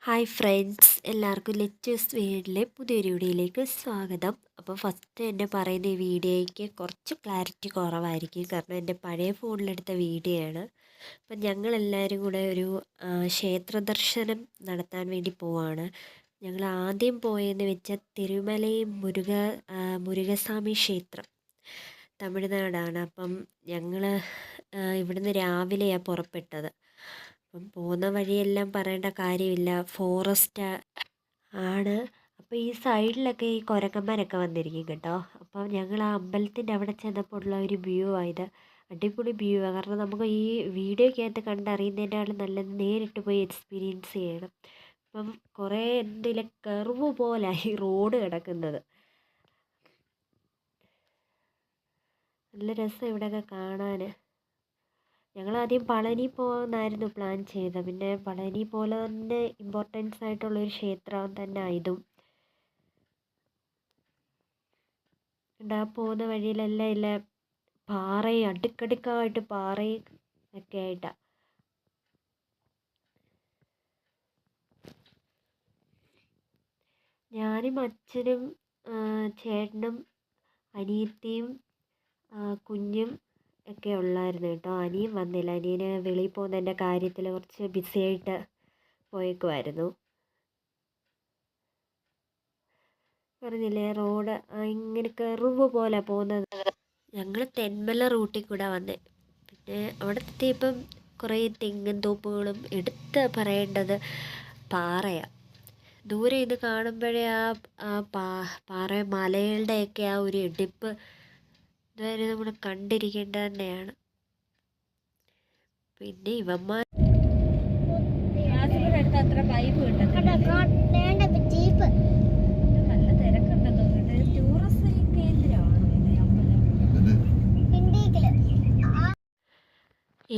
Hi friends, എല്ലാവർക്കും letters വീഡിയോയിലെ പുതിയൊരു വീഡിയോയിലേക്ക് സ്വാഗതം. അപ്പോൾ ഫസ്റ്റ് എന്നെ പറയുന്ന ഈ വീഡിയോയ്ക്ക് കുറച്ച് ക്ലാരിറ്റി കുറവായിരിക്കും, കാരണം എൻ്റെ പഴയ ഫോണിലെടുത്ത വീഡിയോ ആണ്. അപ്പം ഞങ്ങളെല്ലാവരും കൂടെ ഒരു ക്ഷേത്ര ദർശനം നടത്താൻ വേണ്ടി പോവാണ്. ഞങ്ങൾ ആദ്യം പോയെന്ന് വെച്ചാൽ തിരുമലൈ മുരുകസ്വാമി ക്ഷേത്രം, തമിഴ്നാടാണ്. അപ്പം ഞങ്ങൾ ഇവിടുന്ന് രാവിലെയാണ് പുറപ്പെട്ടത്. അപ്പം പോകുന്ന വഴിയെല്ലാം പറയേണ്ട കാര്യമില്ല, ഫോറസ്റ്റ് ആണ്. അപ്പോൾ ഈ സൈഡിലൊക്കെ ഈ കുരങ്ങന്മാരൊക്കെ വന്നിരിക്കും കേട്ടോ. അപ്പം ഞങ്ങൾ ആ അമ്പലത്തിൻ്റെ അവിടെ ചെന്നപ്പോൾ ഉള്ള ഒരു വ്യൂ ആയത്, അടിപൊളി വ്യൂ ആണ്. കാരണം നമുക്ക് ഈ വീഡിയോയ്ക്കകത്ത് കണ്ടറിയുന്നതിനേക്കാളും നല്ലത് നേരിട്ട് പോയി എക്സ്പീരിയൻസ് ചെയ്യണം. അപ്പം കുറേ എന്തെങ്കിലും കർവ് പോലെ ഈ റോഡ് കിടക്കുന്നത്, നല്ല രസം ഇവിടെയൊക്കെ കാണാൻ. ഞങ്ങളാദ്യം പളനി പോകുമെന്നായിരുന്നു പ്ലാൻ ചെയ്തത്. പിന്നെ പളനി പോലെ തന്നെ ഇമ്പോർട്ടൻസ് ആയിട്ടുള്ളൊരു ക്ഷേത്രം തന്നെ ഇതും. പോകുന്ന വഴിയിലെല്ലാം ഇല്ല പാറയും അടുക്കടുക്കായിട്ട് പാറയും ഒക്കെ ആയിട്ടാണ്. ഞാനും അച്ഛനും ചേട്ടനും അനിയത്തിയും കുഞ്ഞും ഒക്കെ ഉള്ളായിരുന്നു കേട്ടോ. അനിയൻ വന്നില്ല, അനിയന് വെളിയിൽ പോകുന്നതിൻ്റെ കാര്യത്തിൽ കുറച്ച് ബിസിയായിട്ട് പോയേക്കുമായിരുന്നു. പറഞ്ഞില്ലേ, റോഡ് ഇങ്ങനെ കർവ് പോലെ പോകുന്നത്. ഞങ്ങൾ തെന്മല റൂട്ടിൽ കൂടെ വന്നേ. പിന്നെ അവിടെ എത്തിയപ്പം കുറേ തെങ്ങിൻ തോപ്പുകളും, എടുത്ത് പറയേണ്ടത് പാറയാണ്. ദൂരെ ഇത് കാണുമ്പോഴേ ആ പാറ മലകളുടെയൊക്കെ ആ ഒരു എടുപ്പ് ഇതുവരെ നമ്മൾ കണ്ടിരിക്കേണ്ടത് തന്നെയാണ്. പിന്നെ ഇവന്മാർ അത്ര വൈബ് കിട്ടും. നല്ല തിരക്കുണ്ടെന്ന് തോന്നുന്നുണ്ട്. ടൂറിസ്റ്റ് കേന്ദ്രമാണ്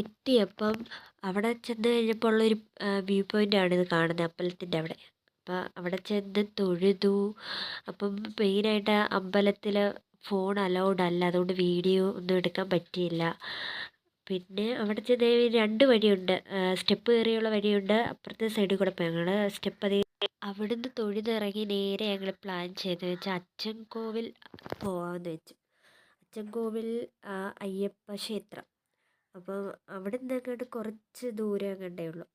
എത്തിയപ്പം അവിടെ ചെന്ന് കഴിഞ്ഞപ്പോൾ ഉള്ളൊരു വ്യൂ പോയിൻ്റാണ് ഇത് കാണുന്നത്, അമ്പലത്തിൻ്റെ അവിടെ. അപ്പം അവിടെ ചെന്ന് തൊഴുതു. അപ്പം മെയിനായിട്ട് അമ്പലത്തിൽ ഫോൺ അലൗഡ് അല്ല, അതുകൊണ്ട് വീഡിയോ ഒന്നും എടുക്കാൻ പറ്റിയില്ല. പിന്നെ അവിടെ ചെന്ന് രണ്ട് വഴിയുണ്ട്, സ്റ്റെപ്പ് കയറിയുള്ള വഴിയുണ്ട്, അപ്പുറത്തെ സൈഡിൽ കൂടെ പോയി. ഞങ്ങൾ സ്റ്റെപ്പ് അവിടുന്ന് തൊഴുതിറങ്ങി നേരെ ഞങ്ങൾ പ്ലാൻ ചെയ്ത് വെച്ചാൽ അച്ചൻകോവിൽ പോകാമെന്ന് വെച്ചു. അച്ചൻകോവിൽ അയ്യപ്പ ക്ഷേത്രം. അപ്പം അവിടെ നിന്ന് അങ്ങോട്ട് കുറച്ച് ദൂരം അങ്ങോട്ടേ ഉള്ളൂ.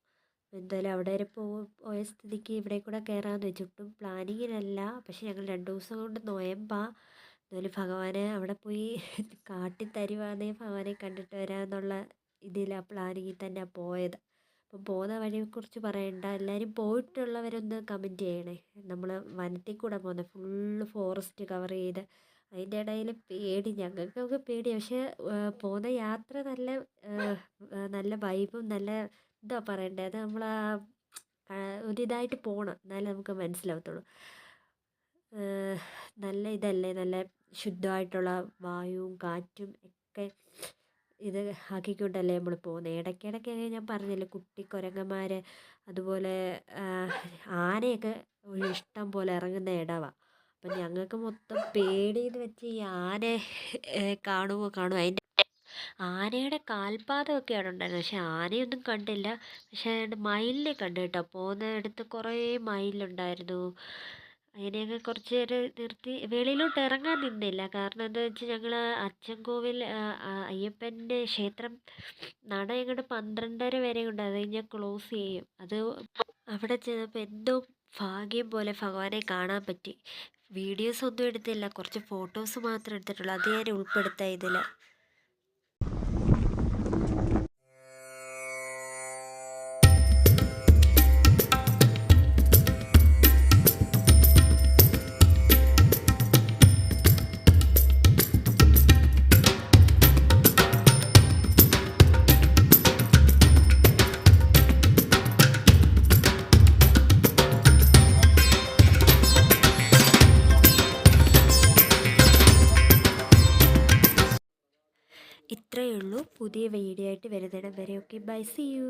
എന്തായാലും അവിടെ വരെ പോയ സ്ഥിതിക്ക് ഇവിടെ കൂടെ കയറാമെന്ന് വെച്ചു. ഒട്ടും പ്ലാനിങ്ങിനല്ല, പക്ഷെ ഞങ്ങൾ 2 ദിവസം കൊണ്ട് നോയമ്പാ. എന്നാലും ഭഗവാനെ അവിടെ പോയി കാട്ടിത്തരുവാണെങ്കിൽ ഭഗവാനെ കണ്ടിട്ട് വരാമെന്നുള്ള ഇതിലാണ്, പ്ലാനിങ്ങിൽ തന്നെയാണ് പോയത്. അപ്പം പോകുന്ന വഴിയെക്കുറിച്ച് പറയണ്ട, എല്ലാവരും പോയിട്ടുള്ളവരൊന്ന് കമൻറ്റ് ചെയ്യണേ. നമ്മൾ വനത്തിൽ കൂടെ പോകുന്നത്, ഫുള്ള് ഫോറസ്റ്റ് കവർ ചെയ്ത്. അതിൻ്റെ ഇടയിൽ പേടി, ഞങ്ങൾക്കൊക്കെ പേടി. പക്ഷേ പോകുന്ന യാത്ര നല്ല നല്ല വൈബും നല്ല എന്താ പറയണ്ടേ, അത് നമ്മൾ ഒരിതായിട്ട് പോകണം, എന്നാലേ നമുക്ക് മനസ്സിലാവത്തുള്ളൂ. നല്ല ഇതല്ലേ, നല്ല ശുദ്ധമായിട്ടുള്ള വായുവും കാറ്റും ഒക്കെ ഇത് ആക്കിക്കൊണ്ടല്ലേ നമ്മൾ പോകുന്നത്. ഇടയ്ക്കിടയ്ക്ക് ഞാൻ പറഞ്ഞില്ലേ, കുട്ടി കുരങ്ങന്മാർ, അതുപോലെ ആനയൊക്കെ ഇഷ്ടം പോലെ ഇറങ്ങുന്ന ഇടമാണ്. അപ്പം ഞങ്ങൾക്ക് മൊത്തം പേടിയെന്ന് വെച്ച് ഈ ആന കാണുമോ അതിൻ്റെ ആനയുടെ കാൽപാദമൊക്കെ അവിടെ ഉണ്ടായിരുന്നു, പക്ഷെ ആനയൊന്നും കണ്ടില്ല. പക്ഷേ മയിലിനെ കണ്ടു കേട്ടോ. പോകുന്നിടത്ത് കുറേ മയിലുണ്ടായിരുന്നു. അതിനെയൊക്കെ കുറച്ച് നേരം നിർത്തി, വെളിയിലോട്ട് ഇറങ്ങാൻ നിന്നില്ല. കാരണം എന്താ വെച്ചാൽ ഞങ്ങൾ അച്ചൻകോവിൽ അയ്യപ്പൻ്റെ ക്ഷേത്രം നട ഞങ്ങളുടെ 12:30 വരെ ഉണ്ട്, അത് കഴിഞ്ഞാൽ ക്ലോസ് ചെയ്യും. അത് അവിടെ ചെന്നപ്പോൾ എന്തോ ഭാഗ്യം പോലെ ഭഗവാനെ കാണാൻ പറ്റി. വീഡിയോസ് ഒന്നും എടുത്തില്ല, കുറച്ച് ഫോട്ടോസ് മാത്രം എടുത്തിട്ടുള്ളൂ, അത് ഞാൻ ഉൾപ്പെടുത്താം ഇതിൽ. ഇത്രയേ ഉള്ളൂ. പുതിയ വീഡിയോ ആയിട്ട് വരുന്നിടം വരെ ഓക്കെ, ബൈ, സീ യു.